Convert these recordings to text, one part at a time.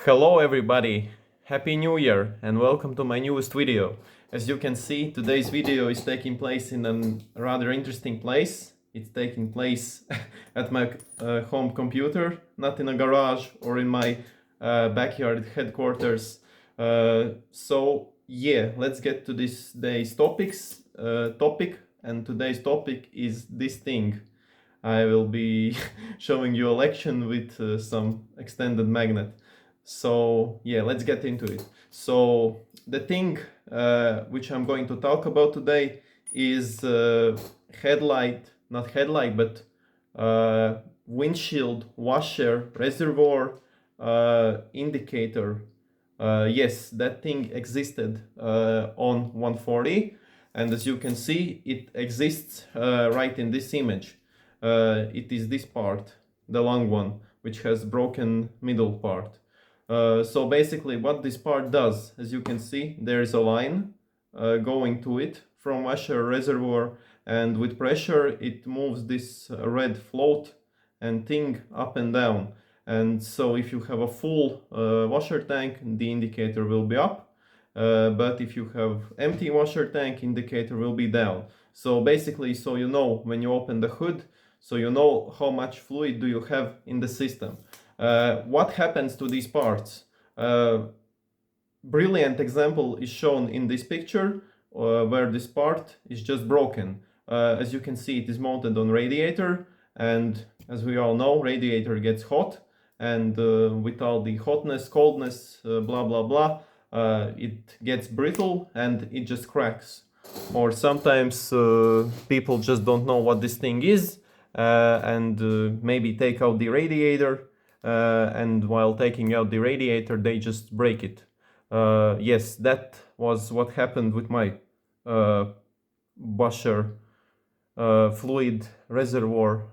Hello everybody, Happy New Year and welcome to my newest video. As you can see, today's video is taking place in a rather interesting place. It's taking place at my home computer, not in a garage or in my backyard headquarters. So yeah, let's get to this day's topic, and today's topic is this thing. I will be showing you a lection with some extended magnet. So yeah, let's get into it. So the thing which I'm going to talk about today is windshield washer reservoir indicator. Yes, that thing existed on 140, and as you can see, it exists right in this image. It is this part, the long one, which has broken middle part. So basically what this part does, as you can see, there is a line going to it from washer reservoir, and with pressure it moves this red float and thing up and down. And so if you have a full washer tank, the indicator will be up, but if you have empty washer tank, indicator will be down. So basically, so you know when you open the hood, so you know how much fluid do you have in the system. What happens to these parts? Brilliant example is shown in this picture where this part is just broken. As you can see, it is mounted on radiator, and as we all know, radiator gets hot, and with all the hotness, coldness, blah blah blah, it gets brittle and it just cracks. Or sometimes people just don't know what this thing is and maybe take out the radiator, and while taking out the radiator they just break it. Yes, that was what happened with my washer fluid reservoir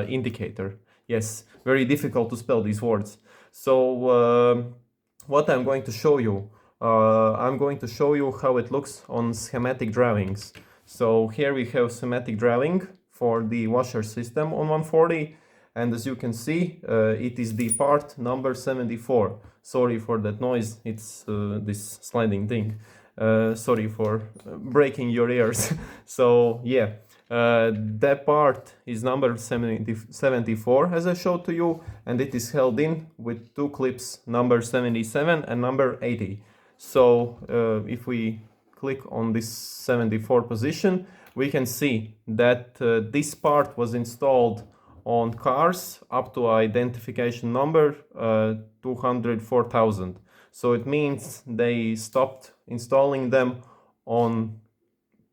indicator. Yes, very difficult to spell these words. So what I'm going to show you, I'm going to show you how it looks on schematic drawings. So here we have schematic drawing for the washer system on 140, and as you can see, it is the part number 74. Sorry for that noise, it's this sliding thing. Sorry for breaking your ears. So yeah, that part is number 74 as I showed to you, and it is held in with two clips, number 77 and number 80. So if we click on this 74 position, we can see that this part was installed on cars up to identification number 204,000. So it means they stopped installing them on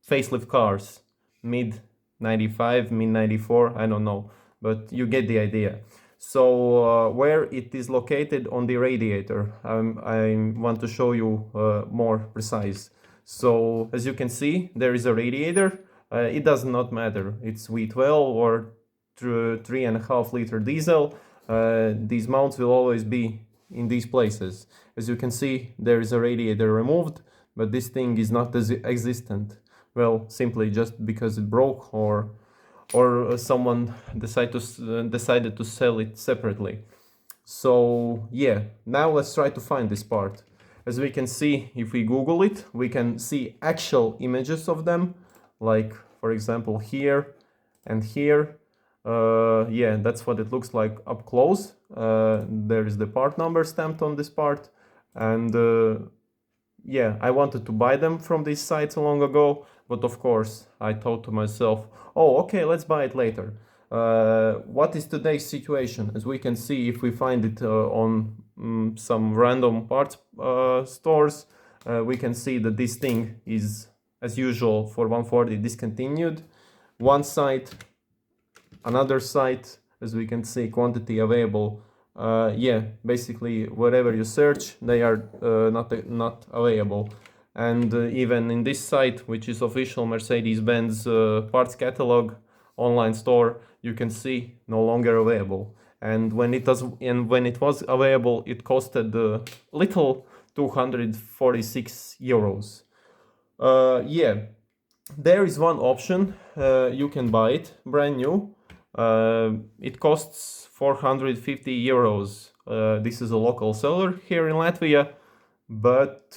facelift cars, mid 95, mid 94, I don't know, but you get the idea. So where it is located on the radiator, I want to show you more precise. So as you can see, there is a radiator. It does not matter, it's V12 or 3.5 liter diesel. These mounts will always be in these places. As you can see, there is a radiator removed, but this thing is not existent. Well, simply just because it broke, or someone decided to sell it separately. So yeah, now let's try to find this part. As we can see, if we Google it, we can see actual images of them, like for example here and here. Yeah, that's what it looks like up close. There is the part number stamped on this part, and yeah, I wanted to buy them from these sites long ago, but of course I thought to myself, oh okay, let's buy it later. What is today's situation? As we can see, if we find it on some random parts stores, we can see that this thing is, as usual for 140, discontinued. One site, another site, as we can see, quantity available. Yeah, basically wherever you search, they are not available. And even in this site, which is official Mercedes-Benz parts catalog online store, you can see no longer available. And when it was available, it costed little 246 euros. Yeah, there is one option. You can buy it brand new It costs 450 euros. This is a local seller here in Latvia, but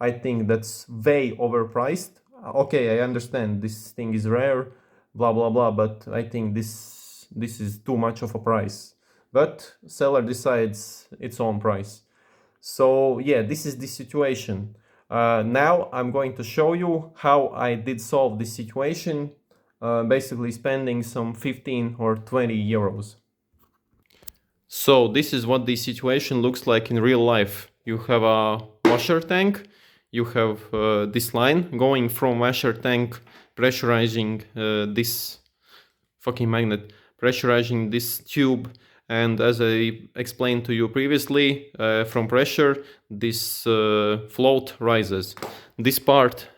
I think that's way overpriced. Okay, I understand this thing is rare, blah blah blah, but I think this is too much of a price. But seller decides its own price. So yeah, this is the situation. Now I'm going to show you how I did solve this situation, basically spending some 15 or 20 euros. So this is what the situation looks like in real life. You have a washer tank, you have this line going from washer tank, pressurizing this fucking magnet, pressurizing this tube, and as I explained to you previously, from pressure this float rises. This part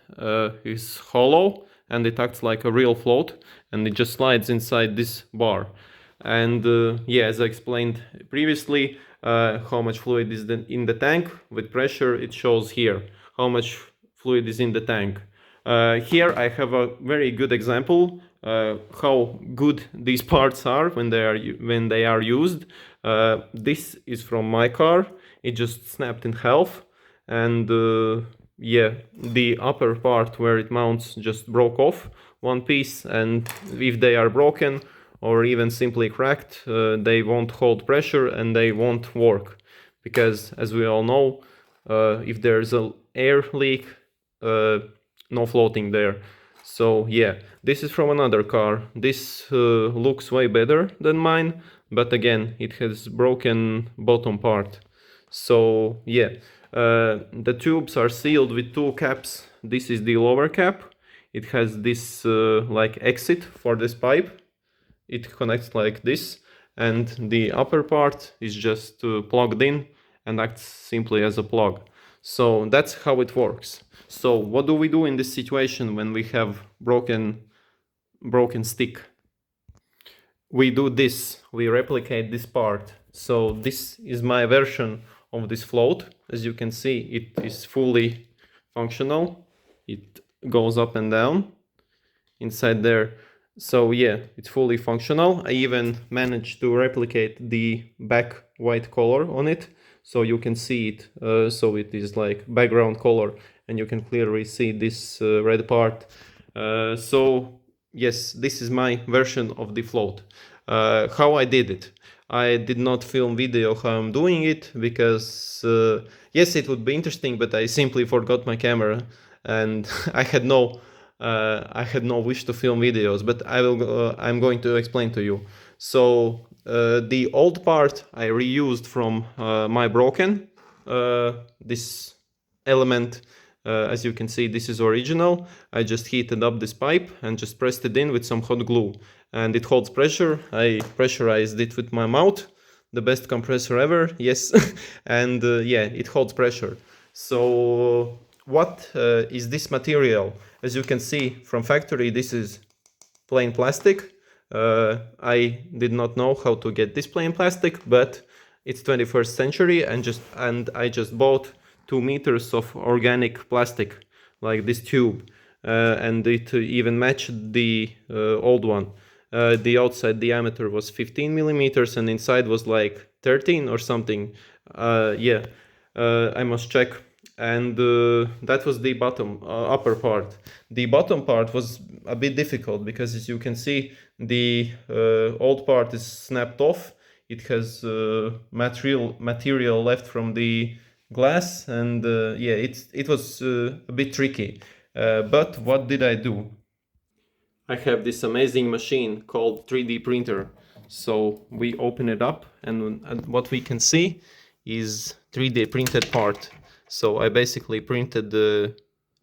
is hollow and it acts like a real float, and it just slides inside this bar. And yeah, as I explained previously, how much fluid is in the tank with pressure, it shows here how much fluid is in the tank. Here I have a very good example how good these parts are when they are used. This is from my car. It just snapped in half, and yeah, the upper part where it mounts just broke off one piece, and if they are broken or even simply cracked, they won't hold pressure and they won't work, because as we all know, if there's an air leak, no floating there. So yeah, this is from another car. This looks way better than mine, but again, it has broken bottom part. So yeah, the tubes are sealed with two caps. This is the lower cap. It has this like exit for this pipe. It connects like this, and the upper part is just plugged in and acts simply as a plug. So that's how it works. So what do we do in this situation when we have broken stick? We do this, we replicate this part. So this is my version of this float. As you can see, it is fully functional. It goes up and down inside there. So yeah, it's fully functional. I even managed to replicate the back white color on it, so you can see it. So it is like background color, and you can clearly see this red part. So yes, this is my version of the float. How I did it. I did not film video how I'm doing it, because yes, it would be interesting, but I simply forgot my camera, and I had no wish to film videos, but I'm going to explain to you. So the old part I reused from my broken. This element, as you can see, this is original. I just heated up this pipe and just pressed it in with some hot glue, and it holds pressure. I pressurized it with my mouth, the best compressor ever, yes. And yeah, it holds pressure. So what is this material? As you can see from factory, this is plain plastic. I did not know how to get this plain plastic, but it's 21st century, and I just bought 2 meters of organic plastic, like this tube, and it even matched the old one. The outside diameter was 15 millimeters and inside was like 13 or something. Yeah, I must check. And that was the upper part. The bottom part was a bit difficult, because as you can see, the old part is snapped off. It has material left from the glass, and yeah, it was a bit tricky. But what did I do? I have this amazing machine called 3D printer. So we open it up, and what we can see is 3D printed part. So I basically printed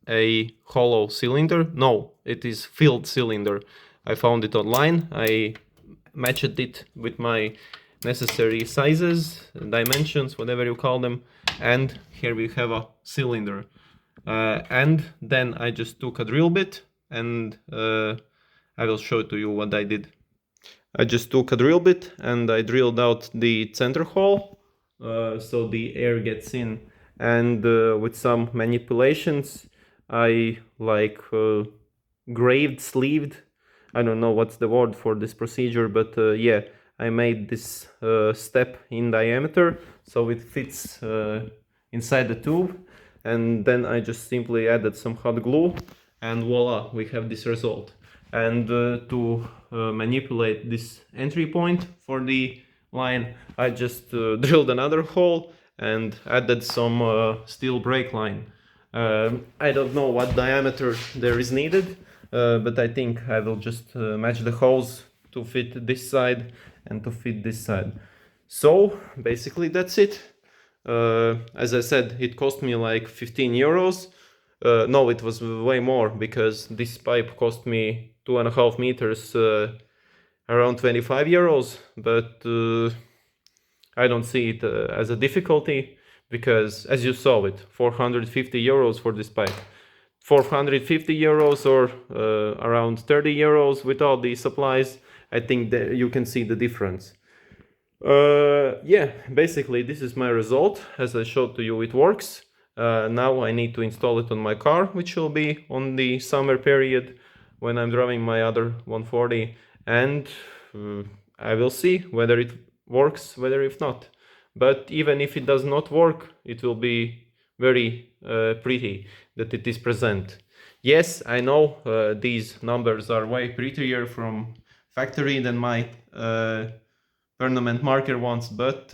a hollow cylinder. No, it is filled cylinder. I found it online. I matched it with my necessary sizes, dimensions, whatever you call them. And here we have a cylinder. And then I just took a drill bit, and I will show to you what I did. I just took a drill bit and I drilled out the center hole, so the air gets in, and with some manipulations I like graved sleeved I don't know what's the word for this procedure, but yeah, I made this step in diameter so it fits inside the tube, and then I just simply added some hot glue, and voila, we have this result. And to manipulate this entry point for the line, I just drilled another hole and added some steel brake line. I don't know what diameter there is needed, but I think I will just match the holes to fit this side and to fit this side. So basically that's it. As I said, it cost me like 15 euros. No, it was way more, because this pipe cost me 2.5 meters, around 25 euros, but I don't see it as a difficulty, because as you saw it, 450 euros for this pipe. 450 euros or around 30 euros with all the supplies, I think that you can see the difference. Yeah, basically this is my result. As I showed to you, it works. Now I need to install it on my car, which will be on the summer period when I'm driving my other 140, and I will see whether it works, whether if not. But even if it does not work, it will be very pretty that it is present. Yes, I know these numbers are way prettier from factory than my ornament marker ones, but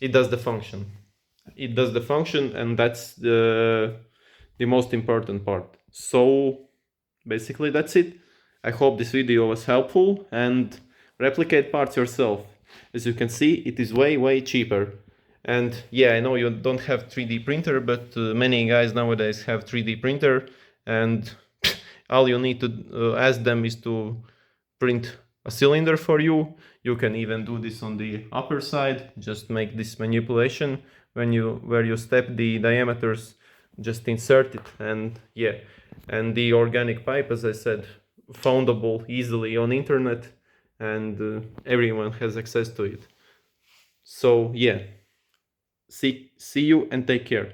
it does the function. It does the function, and that's the most important part. So basically that's it. I hope this video was helpful, and replicate parts yourself. As you can see, it is way cheaper. And yeah, I know you don't have 3D printer, but many guys nowadays have 3D printer, and all you need to ask them is to print a cylinder for you. You can even do this on the upper side. Just make this manipulation where you step the diameters, just insert it, and yeah. And the organic pipe, as I said, foundable easily on internet, and everyone has access to it. So yeah, see you and take care.